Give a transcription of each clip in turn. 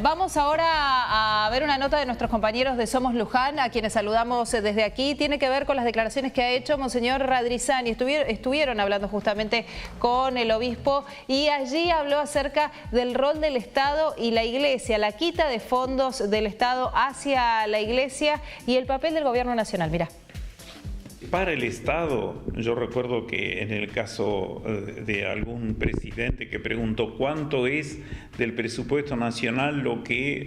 Vamos ahora a ver una nota de nuestros compañeros de Somos Luján, a quienes saludamos desde aquí. Tiene que ver con las declaraciones que ha hecho Monseñor Radrizzani. Estuvieron hablando justamente con el obispo y allí habló acerca del rol del Estado y la Iglesia, la quita de fondos del Estado hacia la Iglesia y el papel del gobierno nacional. Mirá. Para el Estado, yo recuerdo que en el caso de algún presidente que preguntó cuánto es del presupuesto nacional lo que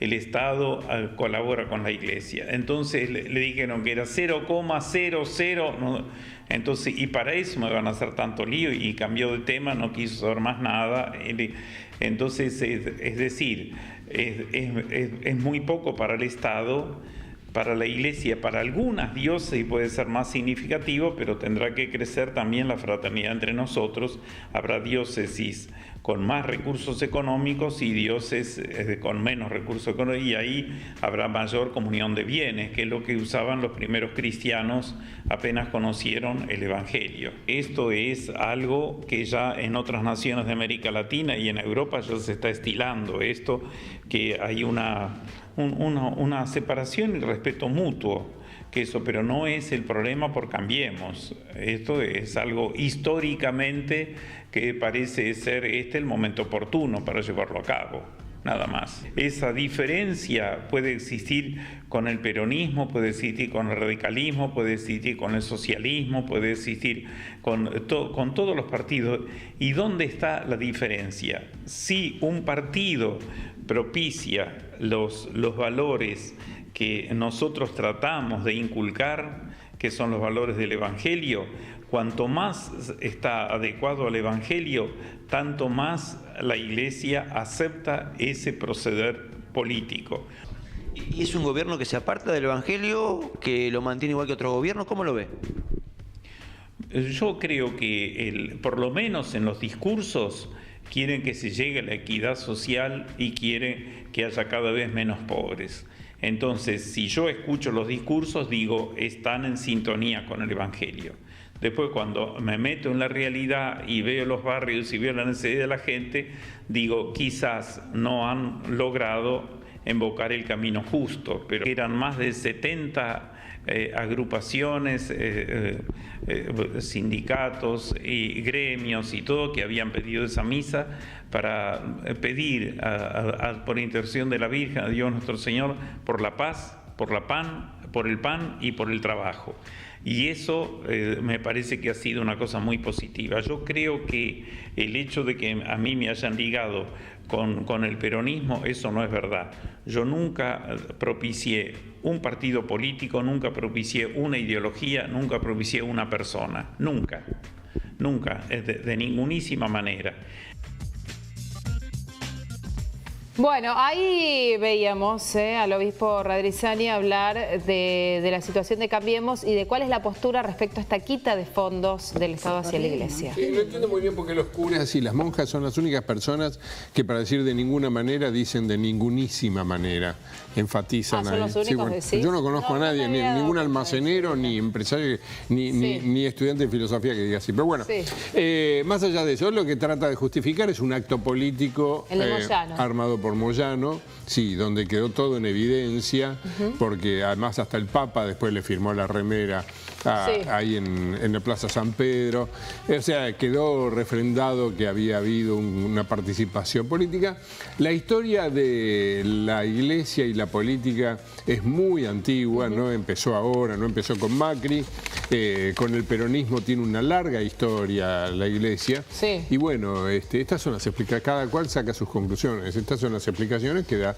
el Estado colabora con la Iglesia. Entonces le dijeron que era 0,00, no, entonces, y para eso me van a hacer tanto lío, y cambió de tema, no quiso saber más nada. Entonces, es decir, es muy poco para el Estado. Para la Iglesia, para algunas diócesis puede ser más significativo, pero tendrá que crecer también la fraternidad entre nosotros. Habrá diócesis con más recursos económicos y diócesis con menos recursos económicos, y ahí habrá mayor comunión de bienes, que es lo que usaban los primeros cristianos apenas conocieron el Evangelio. Esto es algo que ya en otras naciones de América Latina y en Europa ya se está estilando, esto que hay una separación y respeto mutuo, pero no es el problema por Cambiemos. Esto es algo históricamente que parece ser el momento oportuno para llevarlo a cabo, nada más. Esa diferencia puede existir con el peronismo, puede existir con el radicalismo, puede existir con el socialismo, puede existir con todos los partidos. ¿Y dónde está la diferencia? Si un partido propicia los valores que nosotros tratamos de inculcar, que son los valores del Evangelio, cuanto más está adecuado al Evangelio, tanto más la Iglesia acepta ese proceder político. ¿Y es un gobierno que se aparta del Evangelio, que lo mantiene igual que otros gobiernos? ¿Cómo lo ve? Yo creo que, por lo menos en los discursos, quieren que se llegue a la equidad social y quieren que haya cada vez menos pobres. Entonces, si yo escucho los discursos, digo, están en sintonía con el Evangelio. Después, cuando me meto en la realidad y veo los barrios y veo la necesidad de la gente, digo, quizás no han logrado invocar el camino justo, pero eran más de 70 agrupaciones, sindicatos y gremios y todo que habían pedido esa misa para pedir por intercesión de la Virgen, a Dios nuestro Señor, por la paz, por el pan y por el trabajo. Y eso me parece que ha sido una cosa muy positiva. Yo creo que el hecho de que a mí me hayan ligado con el peronismo, eso no es verdad. Yo nunca propicié un partido político, nunca propicié una ideología, nunca propicié una persona. Nunca, de ningunísima manera. Bueno, ahí veíamos al obispo Radrizzani hablar de la situación de Cambiemos y de cuál es la postura respecto a esta quita de fondos del Estado hacia la Iglesia. No entiendo muy bien por qué los curas y las monjas son las únicas personas que, para decir de ninguna manera, dicen de ningunísima manera, enfatizan ¿Son los únicos que sí? Yo no conozco a nadie, ningún almacenero, ni empresario, ni estudiante de filosofía que diga así. Pero bueno, más allá de eso, lo que trata de justificar es un acto político armado por Moyano, sí, donde quedó todo en evidencia, porque además hasta el Papa después le firmó la remera ahí en la Plaza San Pedro. O sea, quedó refrendado que había habido una participación política. La historia de la Iglesia y la política es muy antigua, no empezó ahora, no empezó con Macri. Con el peronismo tiene una larga historia la Iglesia. Sí. Y bueno, estas son las explicaciones, cada cual saca sus conclusiones. Estas son las explicaciones que da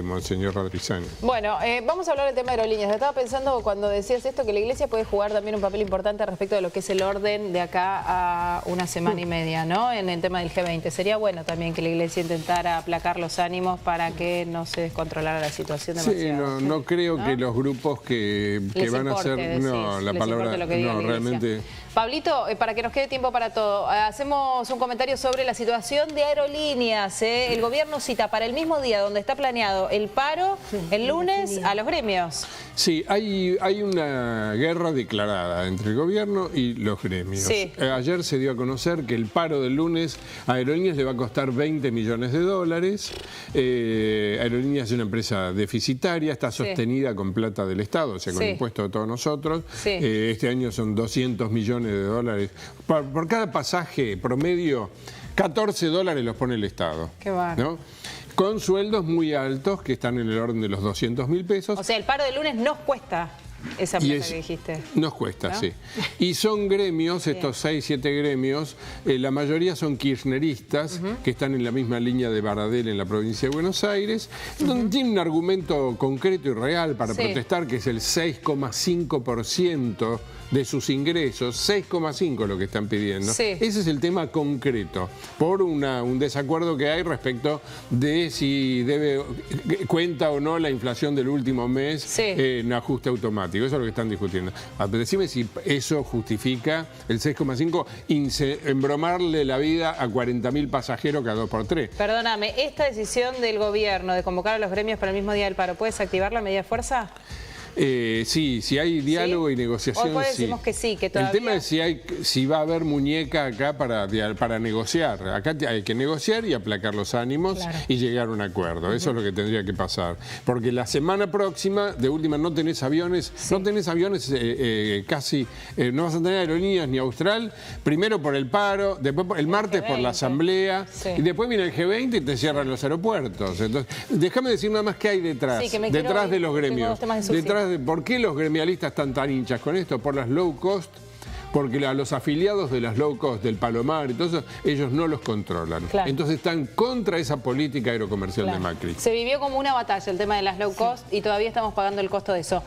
Monseñor Radrizzani. Bueno, vamos a hablar del tema de aerolíneas. Estaba pensando cuando decías esto que la Iglesia puede jugar también un papel importante respecto de lo que es el orden de acá a una semana y media, ¿no? En el tema del G20. Sería bueno también que la Iglesia intentara aplacar los ánimos para que no se descontrolara la situación demasiado. No creo que los grupos que van a hacer... No, la palabra... No, realmente... Pablito, para que nos quede tiempo para todo, hacemos un comentario sobre la situación de aerolíneas. El gobierno cita para el mismo día donde está planeado el paro, el lunes, a los gremios. Sí, hay una guerra declarada entre el gobierno y los gremios. Sí. Ayer se dio a conocer que el paro del lunes a Aerolíneas le va a costar $20 millones. Aerolíneas es una empresa deficitaria, está sostenida con plata del Estado, o sea, con impuestos de todos nosotros. Sí. Este año son $200 millones. Por cada pasaje promedio, $14 los pone el Estado. Qué bárbaro. ¿No? Con sueldos muy altos que están en el orden de los 200 mil pesos. O sea, el paro de lunes nos cuesta esa plata que dijiste. Nos cuesta, ¿no? Sí. Y son gremios, estos 6, 7 gremios, la mayoría son kirchneristas, que están en la misma línea de Baradel en la provincia de Buenos Aires, donde tienen un argumento concreto y real para protestar, que es el 6,5% de sus ingresos, 6,5 lo que están pidiendo. Sí. Ese es el tema concreto, por un desacuerdo que hay respecto de si cuenta o no la inflación del último mes en ajuste automático. Eso es lo que están discutiendo. Decime si eso justifica el 6,5 embromarle la vida a 40.000 pasajeros cada 2x3. Perdóname, ¿esta decisión del gobierno de convocar a los gremios para el mismo día del paro puede desactivar la medida de fuerza? Sí, si hay diálogo y negociación, hoy decimos que sí, que todavía... El tema es si va a haber muñeca acá para negociar. Acá hay que negociar y aplacar los ánimos y llegar a un acuerdo. Eso es lo que tendría que pasar. Porque la semana próxima, de última, no tenés aviones, casi, no vas a tener aerolíneas ni Austral, primero por el paro, después el martes por la asamblea, y después viene el G20 y te cierran los aeropuertos. Entonces, déjame decir nada más qué hay detrás, detrás de los gremios. Detrás de por qué los gremialistas están tan hinchas con esto, por las low cost, porque a los afiliados de las low cost, del Palomar y todo eso, ellos no los controlan. Entonces están contra esa política aerocomercial de Macri. Se vivió como una batalla el tema de las low cost y todavía estamos pagando el costo de eso.